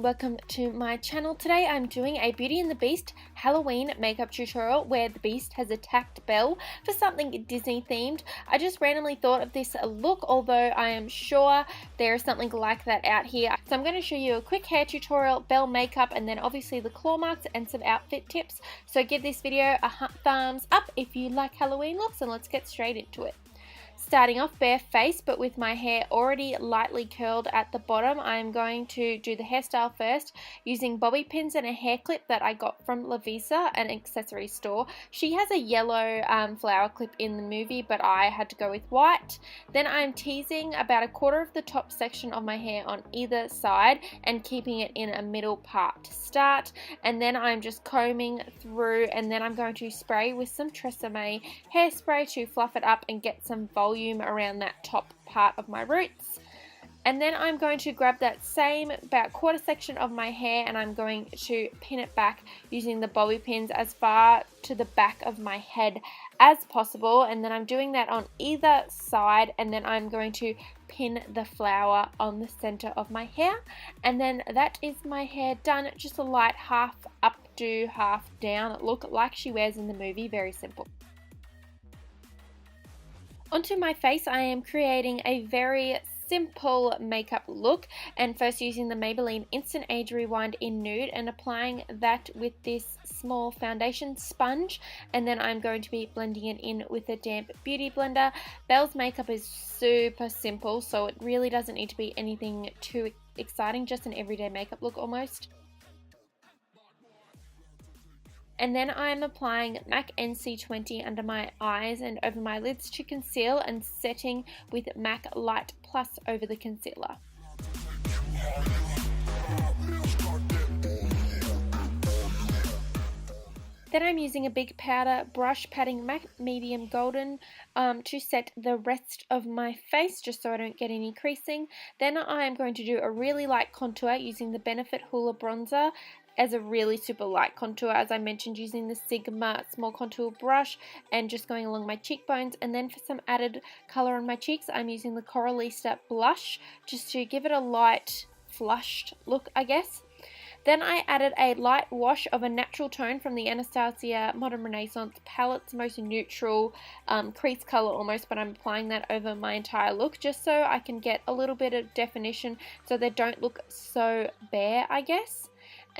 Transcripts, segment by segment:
welcome to my channel. Today I'm doing a Beauty and the Beast Halloween makeup tutorial where the Beast has attacked Belle for something Disney themed. I just randomly thought of this look, although I am sure there is something like that out here. So I'm going to show you a quick hair tutorial, Belle makeup, and then obviously the claw marks and some outfit tips. So give this video a thumbs up if you like Halloween looks, and let's get straight into it. Starting off bare face, but with my hair already lightly curled at the bottom, I'm going to do the hairstyle first using bobby pins and a hair clip that I got from Lovisa, an accessory store. She has a yellow flower clip in the movie, but I had to go with white. Then I'm teasing about a quarter of the top section of my hair on either side and keeping it in a middle part to start. And then I'm just combing through, and then I'm going to spray with some Tresemme hairspray to fluff it up and get some volume around that top part of my roots. And then I'm going to grab that same about quarter section of my hair and I'm going to pin it back using the bobby pins as far to the back of my head as possible, and then I'm doing that on either side, and then I'm going to pin the flower on the center of my hair, and then that is my hair done. Just a light half up to half down look like she wears in the movie. Very simple. Onto my face, I am creating a very simple makeup look, and first using the Maybelline Instant Age Rewind in Nude and applying that with this small foundation sponge, and then I'm going to be blending it in with a damp beauty blender. Belle's makeup is super simple, so it really doesn't need to be anything too exciting, just an everyday makeup look almost. And then I'm applying MAC NC20 under my eyes and over my lids to conceal, and setting with MAC Light Plus over the concealer. Then I'm using a big powder brush, patting MAC Medium Golden to set the rest of my face, just so I don't get any creasing. Then I'm going to do a really light contour using the Benefit Hoola bronzer as a really super light contour, as I mentioned, using the Sigma small contour brush and just going along my cheekbones. And then for some added color on my cheeks, I'm using the Coralista blush just to give it a light flushed look, I guess. Then I added a light wash of a natural tone from the Anastasia Modern Renaissance palette's most neutral crease color almost, but I'm applying that over my entire look just so I can get a little bit of definition so they don't look so bare, I guess.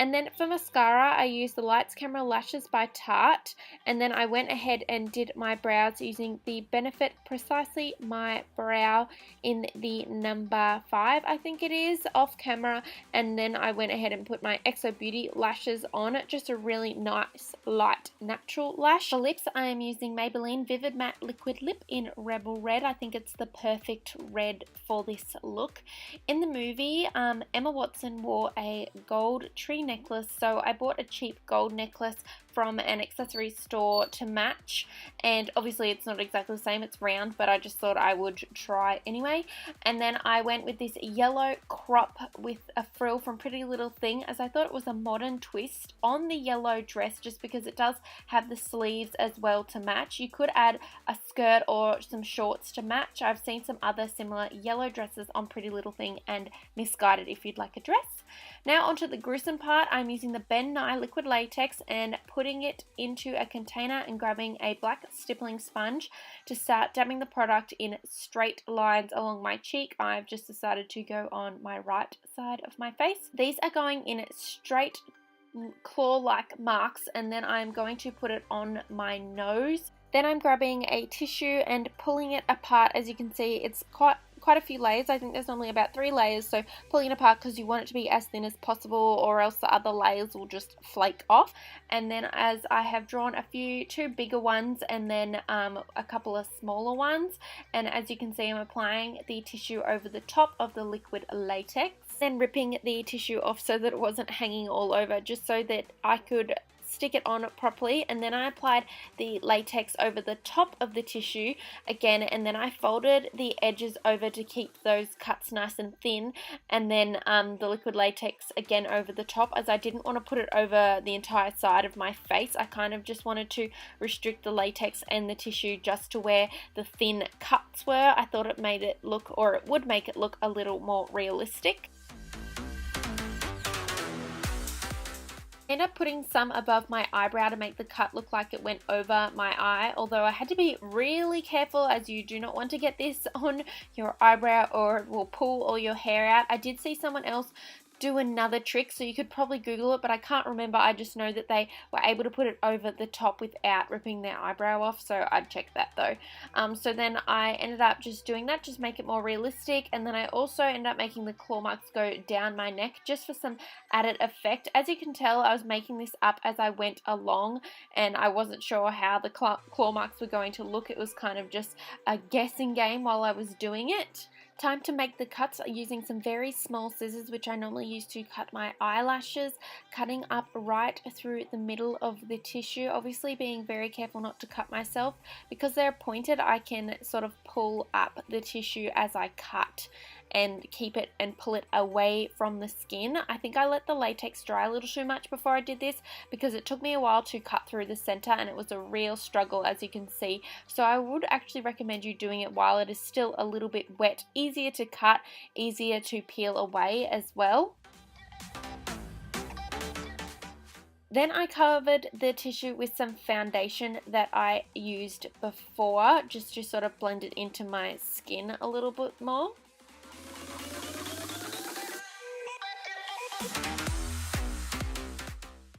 And then for mascara, I used the Lights Camera Lashes by Tarte, and then I went ahead and did my brows using the Benefit Precisley My Brow in the number 5, I think it is, off camera, and then I went ahead and put my xoBeauty lashes on, just a really nice light natural lash. For lips, I am using Maybelline Vivid Matte Liquid Lip in Rebel Red. I think it's the perfect red for this look. In the movie, Emma Watson wore a gold tree necklace, so I bought a cheap gold necklace from an accessory store to match, and obviously it's not exactly the same, it's round, but I just thought I would try anyway. And then I went with this yellow crop with a frill from Pretty Little Thing, as I thought it was a modern twist on the yellow dress, just because it does have the sleeves as well to match. You could add a skirt or some shorts to match. I've seen some other similar yellow dresses on Pretty Little Thing and Misguided if you'd like a dress. Now onto the gruesome part. I'm using the Nye Liquid Latex and putting it into a container and grabbing a black stippling sponge to start dabbing the product in straight lines along my cheek. I've just decided to go on my right side of my face. These are going in straight claw-like marks, and then I'm going to put it on my nose. Then I'm grabbing a tissue and pulling it apart. As you can see, it's quite a few layers. I think there's normally about 3 layers, so pulling it apart because you want it to be as thin as possible, or else the other layers will just flake off. And then as I have drawn two bigger ones and then a couple of smaller ones, and as you can see, I'm applying the tissue over the top of the liquid latex, then ripping the tissue off so that it wasn't hanging all over, just so that I could stick it on properly. And then I applied the latex over the top of the tissue again, and then I folded the edges over to keep those cuts nice and thin, and then the liquid latex again over the top, as I didn't want to put it over the entire side of my face. I kind of just wanted to restrict the latex and the tissue just to where the thin cuts were. I thought it would make it look a little more realistic. I ended up putting some above my eyebrow to make the cut look like it went over my eye, although I had to be really careful as you do not want to get this on your eyebrow or it will pull all your hair out. I did see someone else do another trick, so you could probably Google it, but I can't remember. I just know that they were able to put it over the top without ripping their eyebrow off, so I'd check that though. So then I ended up just doing that, just make it more realistic, and then I also ended up making the claw marks go down my neck just for some added effect. As you can tell, I was making this up as I went along, and I wasn't sure how the claw marks were going to look. It was kind of just a guessing game while I was doing it. Time to make the cuts using some very small scissors, which I normally use to cut my eyelashes, cutting up right through the middle of the tissue, obviously being very careful not to cut myself. Because they're pointed, I can sort of pull up the tissue as I cut and keep it and pull it away from the skin. I think I let the latex dry a little too much before I did this because it took me a while to cut through the center and it was a real struggle, as you can see. So I would actually recommend you doing it while it is still a little bit wet. Easier to cut, easier to peel away as well. Then I covered the tissue with some foundation that I used before, just to sort of blend it into my skin a little bit more.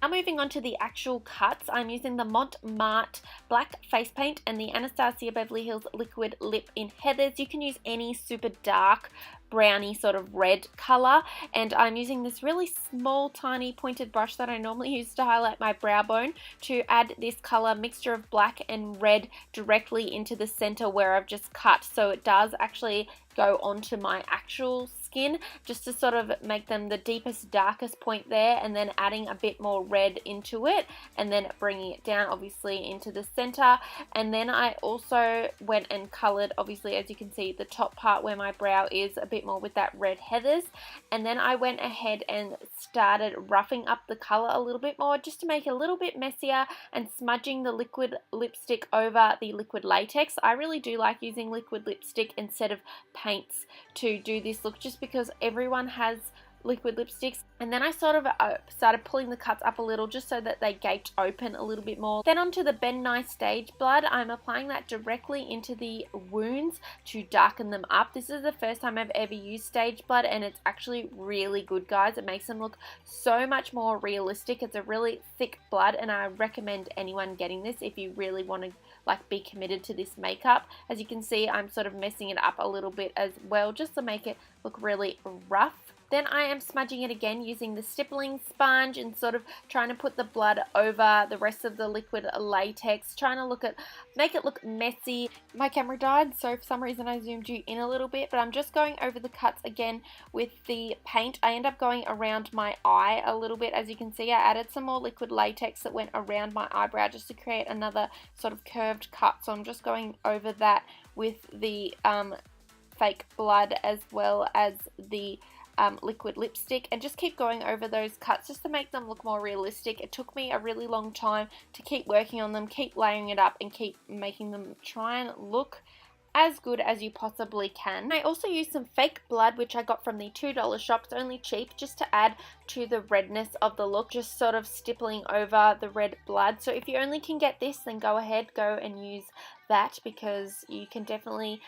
Now moving on to the actual cuts, I'm using the Montmartre black face paint and the Anastasia Beverly Hills liquid lip in Heathers. You can use any super dark browny sort of red color, and I'm using this really small tiny pointed brush that I normally use to highlight my brow bone to add this color mixture of black and red directly into the center where I've just cut, so it does actually go onto my actual skin, just to sort of make them the deepest darkest point there, and then adding a bit more red into it and then bringing it down obviously into the center. And then I also went and colored, obviously as you can see, the top part where my brow is a bit more with that red Heathers, and then I went ahead and started roughing up the color a little bit more just to make it a little bit messier and smudging the liquid lipstick over the liquid latex. I really do like using liquid lipstick instead of paints to do this look, just because everyone has liquid lipsticks. And then I sort of started pulling the cuts up a little just so that they gaped open a little bit more. Then onto the Ben Nye Stage Blood, I'm applying that directly into the wounds to darken them up. This is the first time I've ever used Stage Blood and it's actually really good, guys. It makes them look so much more realistic. It's a really thick blood and I recommend anyone getting this if you really want to like be committed to this makeup. As you can see, I'm sort of messing it up a little bit as well just to make it look really rough. Then I am smudging it again using the Stippling Sponge and sort of trying to put the blood over the rest of the liquid latex, trying to make it look messy. My camera died, so for some reason I zoomed you in a little bit, but I'm just going over the cuts again with the paint. I end up going around my eye a little bit. As you can see, I added some more liquid latex that went around my eyebrow just to create another sort of curved cut. So I'm just going over that with the fake blood as well as the liquid lipstick, and just keep going over those cuts just to make them look more realistic. It took me a really long time to keep working on them, keep layering it up and keep making them try and look as good as you possibly can. I also used some fake blood which I got from the $2 shop. It's only cheap, just to add to the redness of the look, just sort of stippling over the red blood. So if you only can get this, then go ahead, go and use that, because you can definitely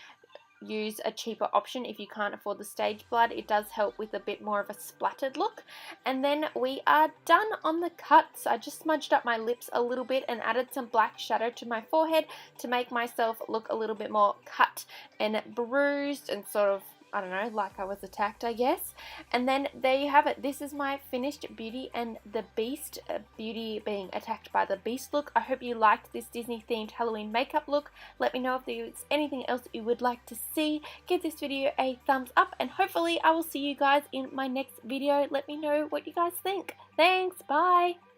use a cheaper option if you can't afford the Stage Blood. It does help with a bit more of a splattered look. And then we are done on the cuts. I just smudged up my lips a little bit and added some black shadow to my forehead to make myself look a little bit more cut and bruised and sort of, I don't know, like I was attacked, I guess. And then there you have it. This is my finished Beauty and the Beast, Beauty being attacked by the Beast look. I hope you liked this Disney themed Halloween makeup look. Let me know if there's anything else you would like to see. Give this video a thumbs up and hopefully I will see you guys in my next video. Let me know what you guys think. Thanks, bye!